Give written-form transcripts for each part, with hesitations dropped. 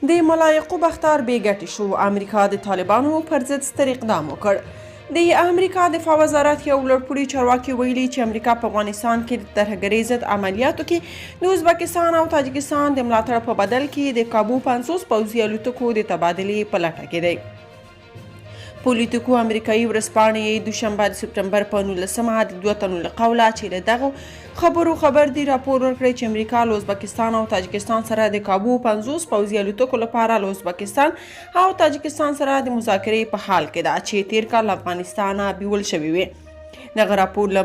د ملا یعقوب اختر بې ګټې شو. امریکا د طالبانو پر ضد ستر اقدام وکړ. د امریکا دفاع وزارت یو لوړپوړي چارواکي ویلي چې امریکا په افغانستان کې د ترهګرۍ ضد عملیاتو کې د ازبکستان او تاجکستان د ملاتړ په بدل کې د کابو 50 پوځي الوتکو د تبادلې په لټه کې دی. پولیټیکو امریکایي ورځپاڼې دوشنبه د سپټمبر په 19 د 2 تنو له قوله چې له دغو خبرو خبر دی راپور ورکړی چې امریکا له ازبکستان او تاجکستان سره د کابو 50 پوځي الوتکو لپاره له ازبکستان او تاجکستان سره د مذاکرې په حال کې ده چې تیر کال له افغانستانه بیول شوي وي. دغه راپور له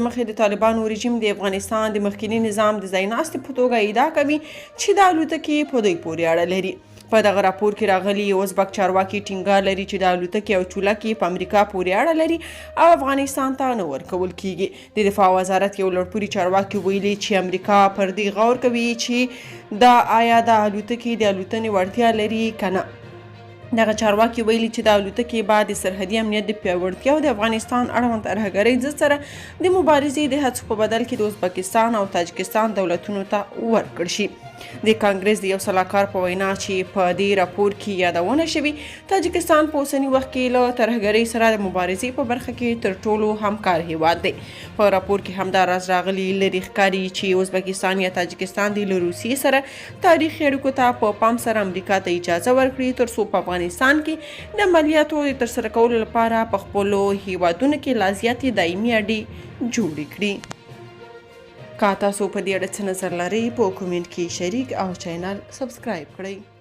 مخې د طالبانو رژیم د افغانستان د مخکني نظام د ځایناستې په توګه ادعا کوي چې د الوتکې په دوی پورې اړه لري. په دغه راپور کې راغلي یو ازبک چارواکي ټینګار لري چې د الوتکې او چولکې په امریکا پورې اړه لري او افغانستان ته نه ورکول کیږي. د دفاع وزارت یو لوړپوړي چارواکي ویلي چې امریکا پر دې غور کوي چې دا آیا د الوتکې د الوتنې وړتیا لري که نه. دغه چارواکي ویلي چې د الوتکې بعد د سرحدي امنیت د پیاوړتیا او د افغانستان اړوند ترهګرۍ ضد سره د مبارزې د هڅو په بدل کې د ازبکستان او تاجکستان دولتونو ته ورکړل شي. د کانګرس د یو سلاکار په وینا چې په دې راپور کې یادونه شوي تاجکستان په اوسني وخت کې له ترهګرۍ سره د مبارزې په برخه کې تر ټولو همکار هیواد دی. په راپور کې همدا راز راغلی لري ښکاري چې ازبکستان یا تاجکستان د له روسیې سره تاریخي اړیکو ته په پام سره امریکا ته اجازه ورکړي تر څو په افغانستان کې د عملیاتو د ترسره کولو لپاره په خپلو هیوادونو کې لا زیاتې دایمي اډې جوړې کړي. که تاسو په دې اړه څه نظر لرئ په کومنټ کې شریک او چینل سبسکرایب کړئ.